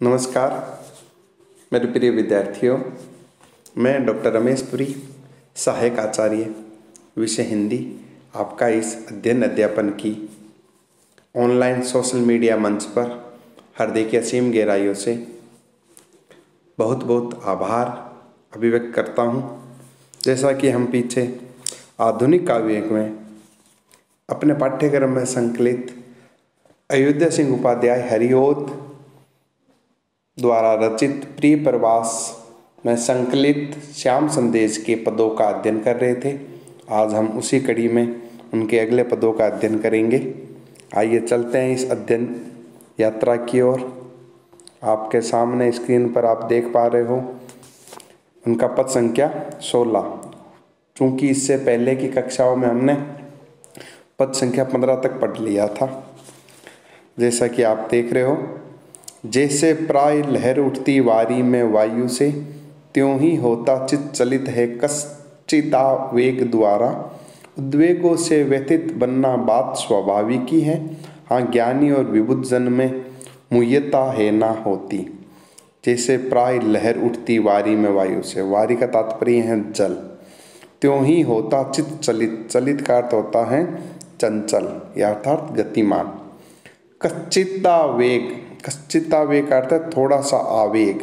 नमस्कार मेरे प्रिय विद्यार्थियों, मैं डॉक्टर रमेश पुरी, सहायक आचार्य विषय हिंदी, आपका इस अध्ययन अध्यापन की ऑनलाइन सोशल मीडिया मंच पर हार्दिक असीम गहराइयों से बहुत बहुत आभार अभिव्यक्त करता हूँ। जैसा कि हम पीछे आधुनिक काव्य में अपने पाठ्यक्रम में संकलित अयोध्या सिंह उपाध्याय हरिओद द्वारा रचित प्रिय प्रवास में संकलित श्याम संदेश के पदों का अध्ययन कर रहे थे। आज हम उसी कड़ी में उनके अगले पदों का अध्ययन करेंगे। आइए चलते हैं इस अध्ययन यात्रा की ओर। आपके सामने स्क्रीन पर आप देख पा रहे हो उनका पद संख्या 16। चूँकि इससे पहले की कक्षाओं में हमने पद संख्या 15 तक पढ़ लिया था। जैसा कि आप देख रहे हो, जैसे प्राय लहर उठती वारी में वायु से, त्यों ही होता चित चलित है कश्चिता वेग द्वारा। उद्वेगों से व्यथित बनना बात स्वाभाविक ही है, हाँ ज्ञानी और विबुद्ध जन में मुह्यता है ना होती। जैसे प्राय लहर उठती वारी में वायु से, वारी का तात्पर्य है जल, त्यों ही होता चित चलित, चलित का अर्थ होता है चंचल या अर्थात गतिमान। कश्चिता वेग, कश्चिता वेग का अर्थ है थोड़ा सा आवेग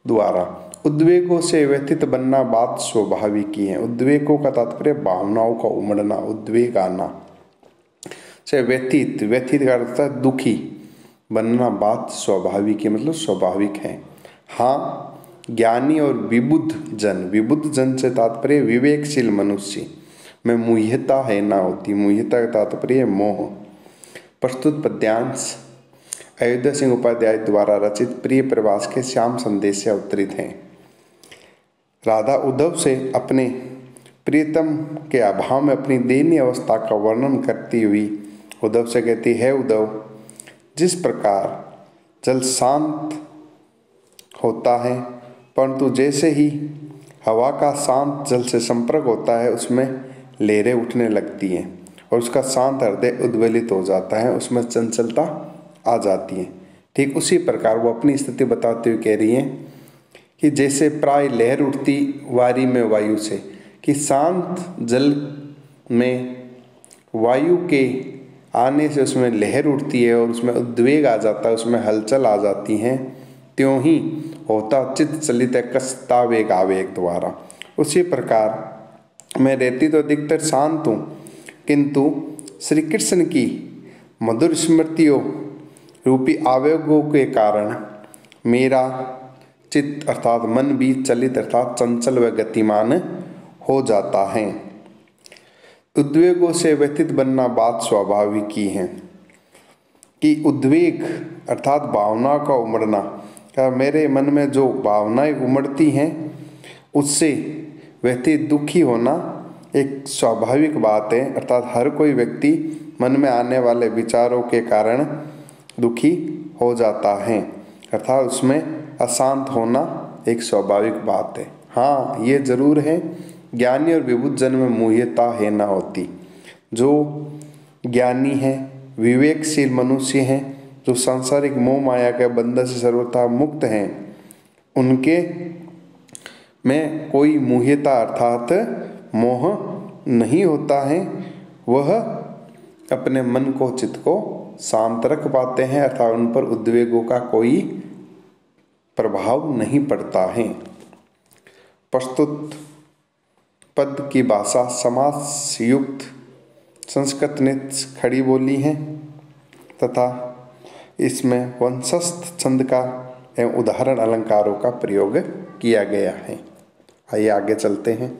द्वारा। उद्वेगों से व्यथित बनना बात स्वाभाविक ही है। उद्वेगों का तात्पर्य भावनाओं का उमड़ना, उद्वेग आना। से व्यथित, व्यथित का अर्थ है दुखी, बनना बात स्वाभाविक है, मतलब स्वाभाविक है। हाँ ज्ञानी और विबुद्ध जन, विबुद्ध जन से तात्पर्य विवेकशील मनुष्य में मुह्यता है ना होती। मुह्यता का तात्पर्य मोह। प्रस्तुत पद्यांश अयोध्या सिंह उपाध्याय द्वारा रचित प्रिय प्रवास के श्याम संदेश से अवतरित हैं। राधा उद्धव से अपने प्रियतम के अभाव में अपनी दयनीय अवस्था का वर्णन करती हुई उद्धव से कहती है, उद्धव, जिस प्रकार जल शांत होता है, परंतु जैसे ही हवा का शांत जल से संपर्क होता है उसमें लहरें उठने लगती हैं और उसका शांत हृदय उद्वेलित हो जाता है, उसमें चंचलता आ जाती है। ठीक उसी प्रकार वो अपनी स्थिति बताते हुए कह रही हैं कि जैसे प्राय लहर उठती वारी में वायु से, कि शांत जल में वायु के आने से उसमें लहर उठती है और उसमें उद्वेग आ जाता है, उसमें हलचल आ जाती हैं, त्यों ही होता चित्त चलित है कश्चिता वेग आवेग द्वारा। उसी प्रकार मैं रहती तो अधिकतर शांत हूँ, किंतु श्री कृष्ण की मधुर स्मृतियों रूपी आवेगों के कारण मेरा चित्त अर्थात मन भी चलित अर्थात चंचल व गतिमान हो जाता है। उद्वेगों से व्यथित बनना बात स्वाभाविक ही है कि उद्वेग अर्थात भावना का उमड़ना, क्या मेरे मन में जो भावनाएं उमड़ती हैं उससे व्यथित दुखी होना एक स्वाभाविक बात है। अर्थात हर कोई व्यक्ति मन में आने वाले विचारों के कारण दुखी हो जाता है, अर्थात उसमें अशांत होना एक स्वाभाविक बात है। हाँ ये जरूर है, ज्ञानी और विबुद्ध जन में मुह्यता है ना होती। जो ज्ञानी है, विवेकशील मनुष्य हैं, जो सांसारिक मोह माया के बंधन से सर्वथा मुक्त हैं, उनके में कोई मुह्यता अर्थात मोह नहीं होता है। वह अपने मन को, चित्त को शांत रख पाते हैं, अर्थात उन पर उद्वेगों का कोई प्रभाव नहीं पड़ता है। प्रस्तुत पद की भाषा समास युक्त संस्कृत नित्य खड़ी बोली है तथा इसमें वंशस्थ छंद का एवं उदाहरण अलंकारों का प्रयोग किया गया है। आइए आगे चलते हैं।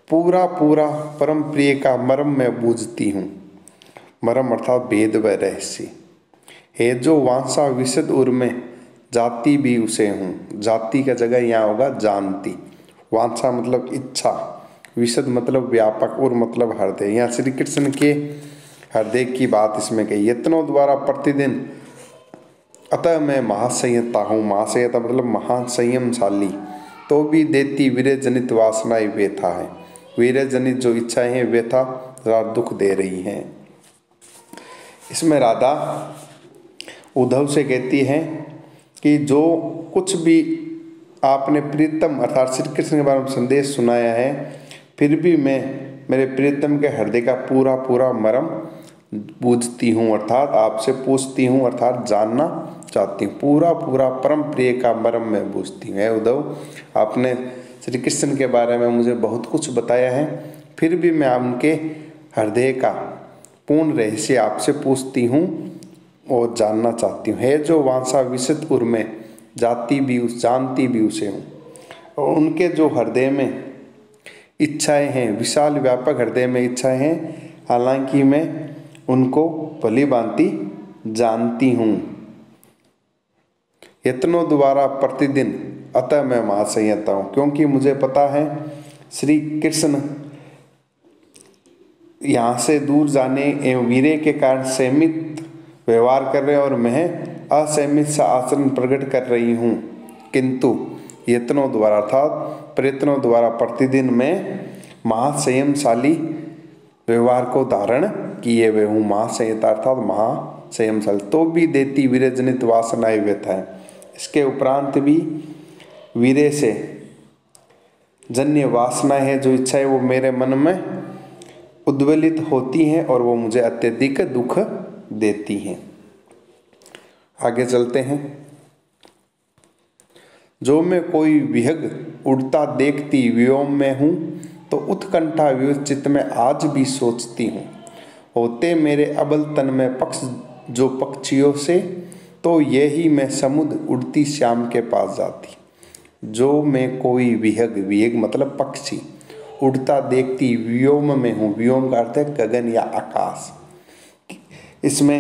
पूरा पूरा परम प्रिय का मर्म मैं बूझती हूँ। मर्म अर्थात भेद व रहस्य है, जो वांसा विशद उर में जाति भी उसे हूँ। जाति का जगह यहाँ होगा जानती। वांसा मतलब इच्छा, विशद मतलब व्यापक, उर मतलब हृदय। यहाँ श्री कृष्ण के हृदय की बात इसमें कही। यत्नों द्वारा प्रतिदिन अतः मैं महासंयता हूँ। महासंयता मतलब महासंयमशाली, तो भी देती वीर्य जनित वासनाएं व्यथा है। वीर्य जनित जो इच्छाएं हैं व्यथा दुख दे रही हैं। इसमें राधा उद्धव से कहती है कि जो कुछ भी आपने प्रीतम अर्थात श्री कृष्ण के बारे में संदेश सुनाया है, फिर भी मैं मेरे प्रीतम के हृदय का पूरा पूरा मर्म पूछती हूँ, अर्थात आपसे पूछती हूँ, अर्थात जानना चाहती हूँ। पूरा पूरा परम प्रिय का मर्म मैं पूछती हूँ। उद्धव, आपने श्री कृष्ण के बारे में मुझे बहुत कुछ बताया है, फिर भी मैं उनके हृदय का पूर्ण रहस्य आपसे पूछती हूँ और जानना चाहती हूँ। है जो वांछा विशद उर में जाती भी उस जानती भी उसे हूँ। और उनके जो हृदय में इच्छाएं हैं, विशाल व्यापक हृदय में इच्छाएं हैं, हालांकि मैं उनको भली भांति जानती हूँ। यत्नों द्वारा प्रतिदिन अतः मैं महासंयता हूँ, क्योंकि मुझे पता है श्री कृष्ण यहाँ से दूर जाने एवं वीर्य के कारण संयमित व्यवहार कर रहे हैं और मैं असंयमित सा आचरण प्रकट कर रही हूँ। किंतु यत्नों द्वारा अर्थात प्रयत्नों द्वारा प्रतिदिन मैं महासंयमशाली व्यवहार को धारण किए हुए हूँ। महासंयता अर्थात महासंयमशाली। तो भी देती वीर्यजनित वासनाएं व्यथाएं, इसके उपरांत भी वीर्य से जन्य वासनाएं है जो इच्छाएं वो मेरे मन में उद्वेलित होती हैं और वो मुझे अत्यधिक दुख देती हैं। आगे चलते हैं। जो मैं कोई विहग उड़ता देखती व्योम में हूँ, तो उत्कंठा विवश चित्त में आज भी सोचती हूँ। होते मेरे अबल तन में पक्ष जो पक्षियों से, तो यही मैं समुद्र उड़ती श्याम के पास जाती। जो मैं कोई विहग, विहग मतलब पक्षी, उड़ता देखती व्योम में हूँ। व्योम का अर्थ है गगन या आकाश। इसमें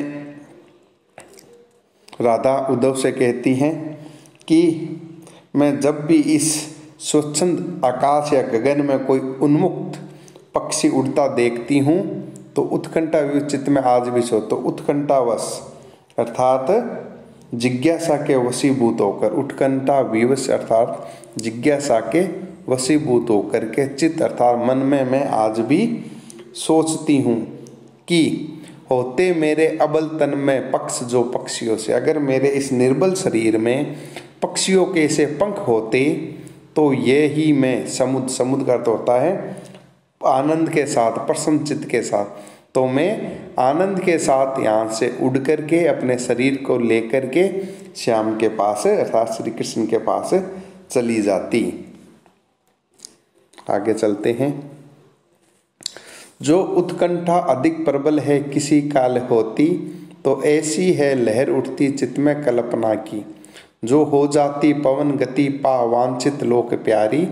राधा उद्धव से कहती हैं कि मैं जब भी इस स्वच्छंद आकाश या गगन में कोई उन्मुक्त पक्षी उड़ता देखती हूँ, तो उत्कंठा विवश चित्त में आज भी तो उत्कंठावश अर्थात जिज्ञासा के वशीभूत होकर, उत्कंठा विवश अर्थात जिज्ञासा के वशीभूत होकर के चित्त अर्थात मन में मैं आज भी सोचती हूँ कि होते मेरे अबल तन में पक्ष जो पक्षियों से, अगर मेरे इस निर्बल शरीर में पक्षियों के से पंख होते, तो ये ही मैं समुद्र का अर्थ होता है आनंद के साथ, प्रसन्न चित्त के साथ, तो मैं आनंद के साथ यहाँ से उड़ करके अपने शरीर को लेकर के श्याम के पास अर्थात श्री कृष्ण के पास चली जाती। आगे चलते हैं। जो उत्कंठा अधिक प्रबल है किसी काल होती, तो ऐसी है लहर उठती चित्त में कल्पना की। जो हो जाती पवन गति पा वांछित लोक प्यारी,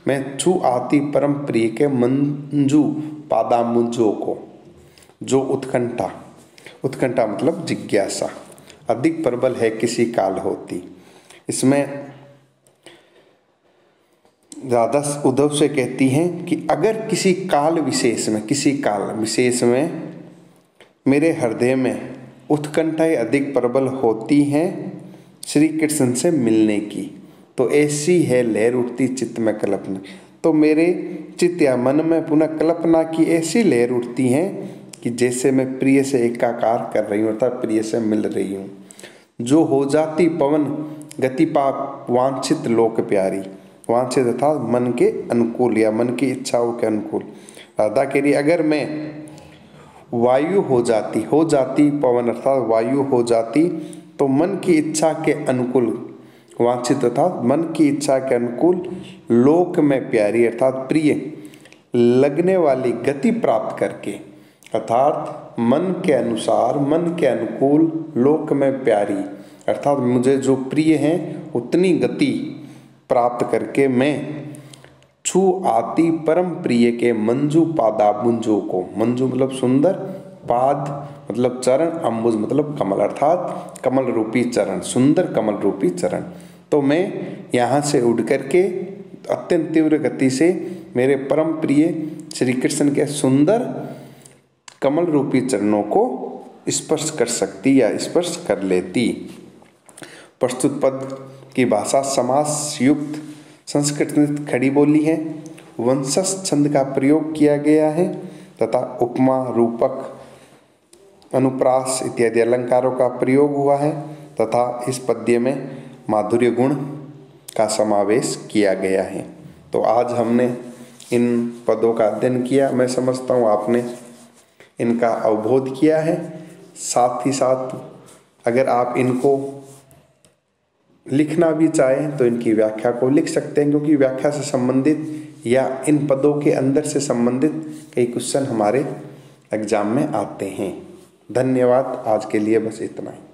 मैं छू आती परम प्रिय के मंजू पादामुंजों को। जो उत्कंठा, उत्कंठा मतलब जिज्ञासा, अधिक प्रबल है किसी काल होती। इसमें राधा उद्धव से कहती हैं कि अगर किसी काल विशेष में, किसी काल विशेष में मेरे हृदय में उत्कंठाएं अधिक प्रबल होती हैं श्री कृष्ण से मिलने की, तो ऐसी है लहर उठती चित्त में कल्पना। तो मेरे चित्त या मन में पुनः कल्पना की ऐसी लहर उठती हैं कि जैसे मैं प्रिय से एकाकार कर रही हूँ अर्थात प्रिय से मिल रही हूँ। जो हो जाती पवन गति पाप वांछित लोक प्यारी, वांछित अर्थात मन के अनुकूल या मन की इच्छाओं के अनुकूल। राधा कह रही अगर मैं वायु हो जाती पवन अर्थात वायु हो जाती, तो मन की इच्छा के अनुकूल, वांछित अर्थात मन की इच्छा के अनुकूल, लोक में प्यारी अर्थात प्रिय लगने वाली गति प्राप्त करके अर्थात मन के अनुसार, मन के अनुकूल, लोक में प्यारी अर्थात मुझे जो प्रिय हैं उतनी गति प्राप्त करके मैं छू आती परम प्रिय के मंजू पादाबुंजों को। मंजू मतलब सुंदर, पाद मतलब चरण, अम्बुज मतलब कमल अर्थात कमल रूपी चरण, सुंदर कमल रूपी चरण। तो मैं यहाँ से उड़ करके अत्यंत तीव्र गति से मेरे परम प्रिय श्री कृष्ण के सुंदर कमल रूपी चरणों को स्पर्श कर सकती या स्पर्श कर लेती। प्रस्तुत पद की भाषा समास युक्त संस्कृत में खड़ी बोली है, वंशज छंद का प्रयोग किया गया है तथा उपमा रूपक अनुप्रास इत्यादि अलंकारों का प्रयोग हुआ है तथा इस पद्य में माधुर्य गुण का समावेश किया गया है। तो आज हमने इन पदों का अध्ययन किया। मैं समझता हूँ आपने इनका अवबोध किया है। साथ ही साथ अगर आप इनको लिखना भी चाहें तो इनकी व्याख्या को लिख सकते हैं, क्योंकि व्याख्या से संबंधित या इन पदों के अंदर से संबंधित कई क्वेश्चन हमारे एग्जाम में आते हैं। धन्यवाद। आज के लिए बस इतना ही।